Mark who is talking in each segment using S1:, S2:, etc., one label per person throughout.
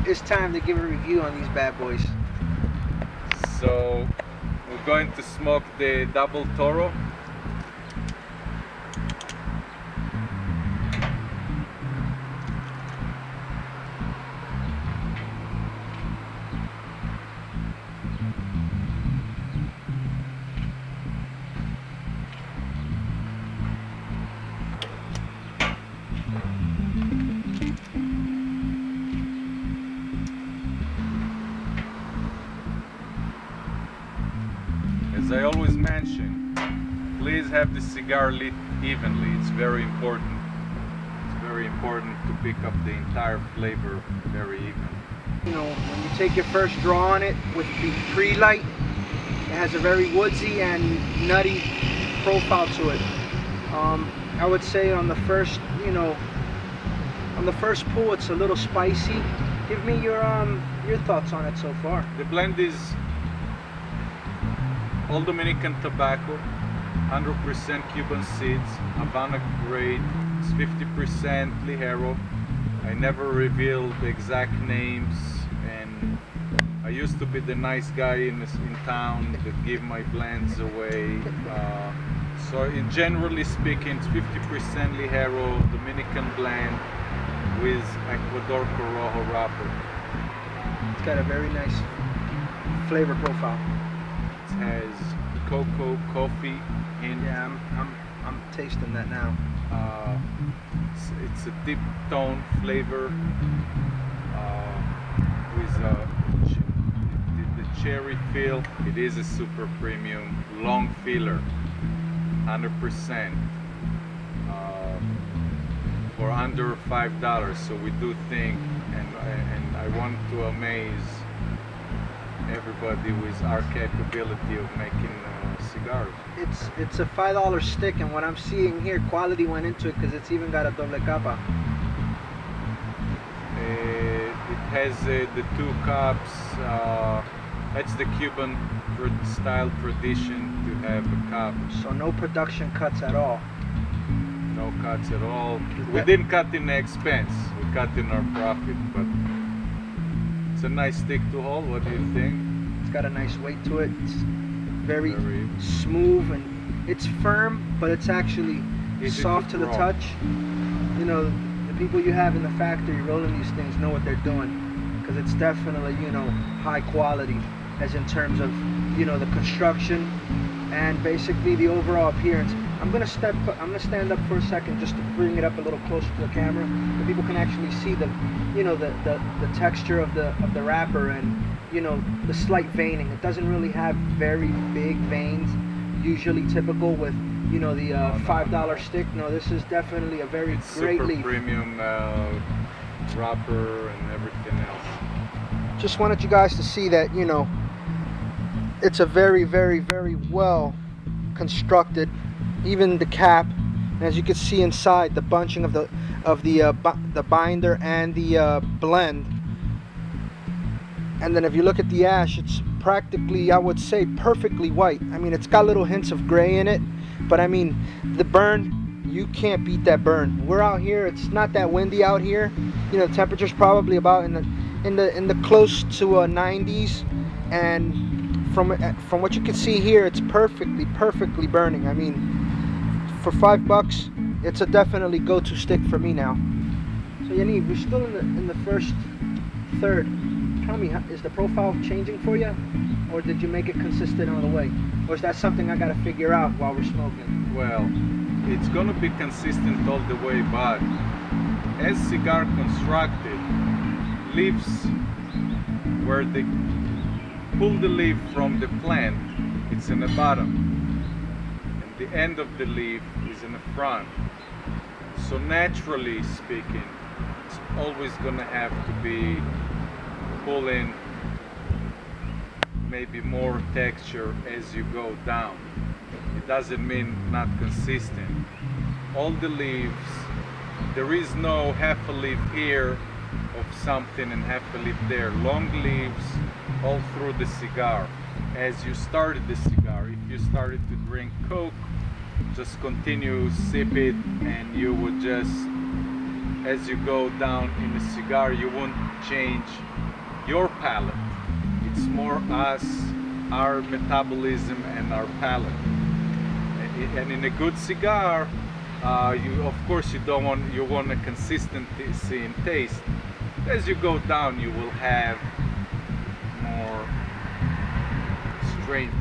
S1: It's time to give a review on these bad boys.
S2: So we're going to smoke the Double Toro. As I always mention, please have the cigar lit evenly. It's very important. It's very important to pick up the entire flavor very even.
S1: You know, when you take your first draw on it with the pre-light, it has a very woodsy and nutty profile to it. I would say on the first, on the first pull, it's a little spicy. Give me your thoughts on it so far.
S2: The blend is all Dominican tobacco, 100% Cuban seeds, Havana grade, it's 50% Ligero. I never reveal the exact names, and I used to be the nice guy in town that give my blends away. So generally speaking, it's 50% Ligero, Dominican blend with Ecuador Corojo wrapper.
S1: It's got a very nice flavor profile.
S2: It has cocoa, coffee in.
S1: Yeah, I'm tasting that now.
S2: It's a deep tone flavor with the cherry feel. It is a super premium long filler, 100%, for under $5. So we do think, and I want to amaze everybody with our capability of making cigars.
S1: It's a $5 stick, and what I'm seeing here, quality went into it because it's even got a doble capa.
S2: It has the two cups. That's the Cuban style tradition to have a cup.
S1: So no production cuts at all.
S2: No cuts at all. We didn't cut in the expense. We cut in our profit, but it's a nice stick to hold. What do you think?
S1: It's got a nice weight to it. It's very smooth, and it's firm, but it's actually soft to the touch. You know, the people you have in the factory rolling these things know what they're doing, because it's definitely, high quality, as in terms of, the construction and basically the overall appearance. I'm gonna stand up for a second just to bring it up a little closer to the camera, so people can actually see the, the texture of the wrapper, and the slight veining. It doesn't really have very big veins, usually typical with the $5 stick. No, this is definitely a very great
S2: super
S1: leaf.
S2: Premium wrapper and everything else.
S1: Just wanted you guys to see that it's a very, very, very well constructed. Even the cap, and as you can see inside, the bunching of the binder and the blend. And then if you look at the ash, it's practically, I would say, perfectly white. I mean, it's got little hints of gray in it, but I mean, the burn, you can't beat that burn. We're out here, it's not that windy out here. The temperature's probably about in the close to 90s, and from what you can see here, it's perfectly burning. I mean, for $5, it's a definitely go-to stick for me now. So Yaniv, we're still in the first third. Tell me, is the profile changing for you, or did you make it consistent all the way, or is that something I got to figure out while we're smoking?
S2: Well, it's gonna be consistent all the way, but as cigar constructed, leaves where they pull the leaf from the plant, it's in the bottom. The end of the leaf is in the front, so naturally speaking, it's always gonna have to be pulling maybe more texture as you go down. It doesn't mean not consistent. All the leaves, there is no half a leaf here of something and half a leaf there. Long leaves all through the cigar. As you started the cigar, if you started to drink Coke, just continue sip it, and you would just, as you go down in the cigar, you won't change your palate. It's more us, our metabolism and our palate. And in a good cigar, of course you want a consistency in taste. As you go down, you will have more strength.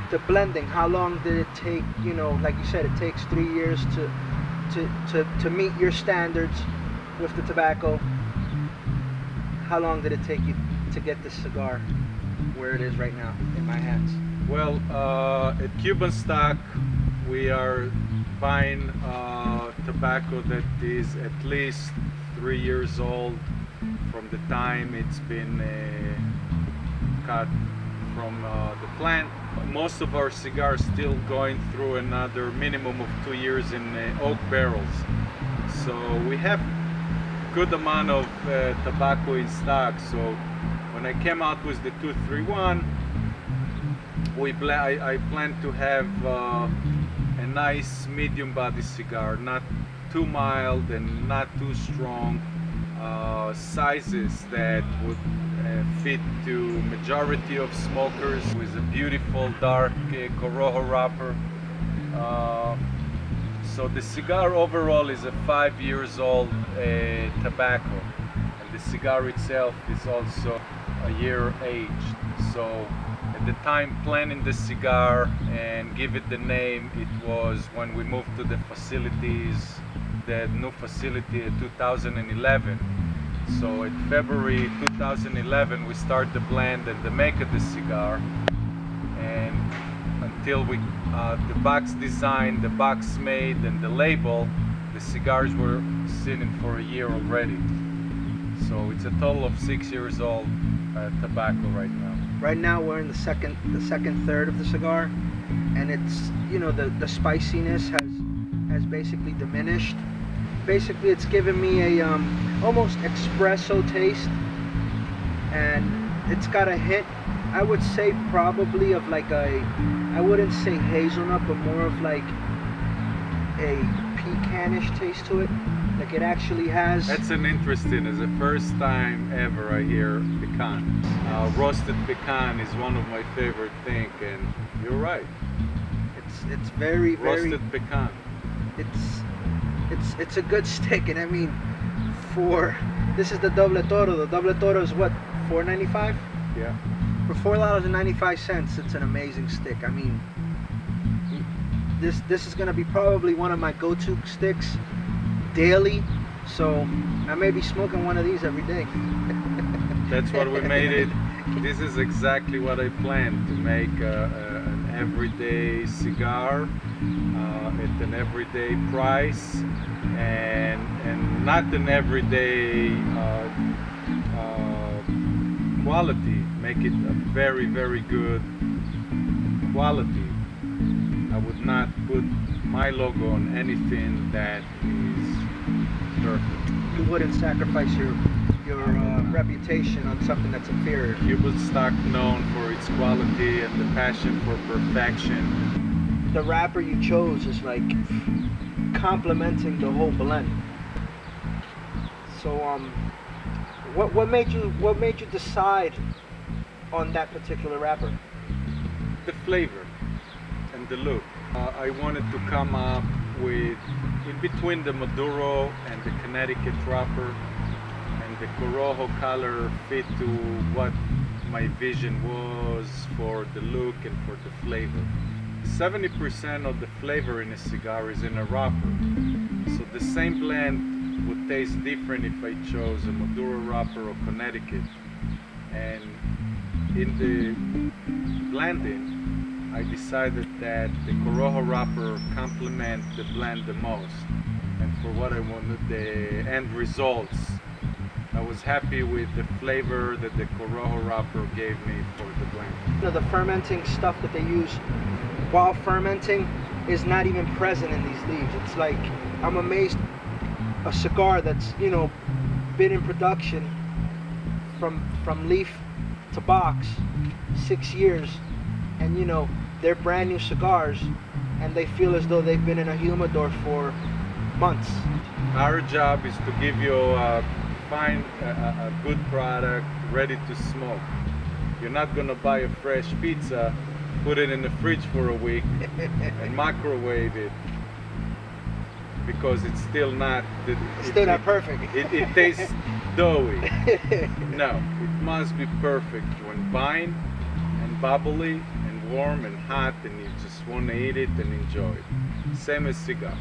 S1: The blending, how long did it take? You know, like you said, it takes 3 years to meet your standards with the tobacco. How long did it take you to get this cigar where it is right now in my hands?
S2: Well, at Cuban Stock, we are buying tobacco that is at least 3 years old from the time it's been cut from the plant. Most of our cigars still going through another minimum of 2 years in oak barrels. So we have good amount of tobacco in stock. So when I came out with the 231, I plan to have a nice medium body cigar, not too mild and not too strong, sizes that would fit to majority of smokers, with a beautiful dark Corojo wrapper. So the cigar overall is a 5 years old tobacco, and the cigar itself is also a year aged. So at the time planning the cigar and give it the name, it was when we moved to the facilities, the new facility in 2011. So in February 2011 we start the blend and the make of the cigar, and until we the box design, the box made and the label, the cigars were sitting for a year already. So it's a total of 6 years old tobacco right now.
S1: Right now we're in the second third of the cigar, and it's, you know, the spiciness has basically diminished. Basically it's given me a almost espresso taste, and it's got a hint, I would say probably of like I wouldn't say hazelnut, but more of like a pecanish taste to it. Like it actually has. That's
S2: an interesting, it's the first time ever I hear pecan. Roasted pecan is one of my favorite things, and you're right.
S1: It's very
S2: roasted pecan.
S1: It's a good stick, and I mean, this is the Doble Toro. The Doble Toro is what, $4.95?
S2: Yeah.
S1: For $4.95, it's an amazing stick. I mean, this is gonna be probably one of my go-to sticks daily. So I may be smoking one of these every day.
S2: That's what we made it. This is exactly what I planned, to make an everyday cigar at an everyday price, and not an everyday quality. Make it a very, very good quality. I would not put my logo on anything that is perfect.
S1: You wouldn't sacrifice your reputation on something that's inferior.
S2: Cuban Stock known for its quality and the passion for perfection.
S1: The wrapper you chose is like complementing the whole blend. So what made you decide on that particular wrapper?
S2: The flavor and the look. I wanted to come up with, in between the Maduro and the Connecticut wrapper, and the Corojo color fit to what my vision was for the look and for the flavor. 70% of the flavor in a cigar is in a wrapper. So the same blend would taste different if I chose a Maduro wrapper or Connecticut. And in the blending, I decided that the Corojo wrapper complement the blend the most. And for what I wanted, the end results, I was happy with the flavor that the Corojo wrapper gave me for the blend.
S1: You know, the fermenting stuff that they use while fermenting is not even present in these leaves. It's like, I'm amazed, a cigar that's, you know, been in production from leaf to box 6 years, and you know, they're brand new cigars, and they feel as though they've been in a humidor for months.
S2: Our job is to give you find a good product ready to smoke. You're not gonna buy a fresh pizza, put it in the fridge for a week, and microwave it, because it's still not.
S1: Still not perfect.
S2: It tastes doughy. No, it must be perfect when fine and bubbly and warm and hot, and you just want to eat it and enjoy it. Same as cigar.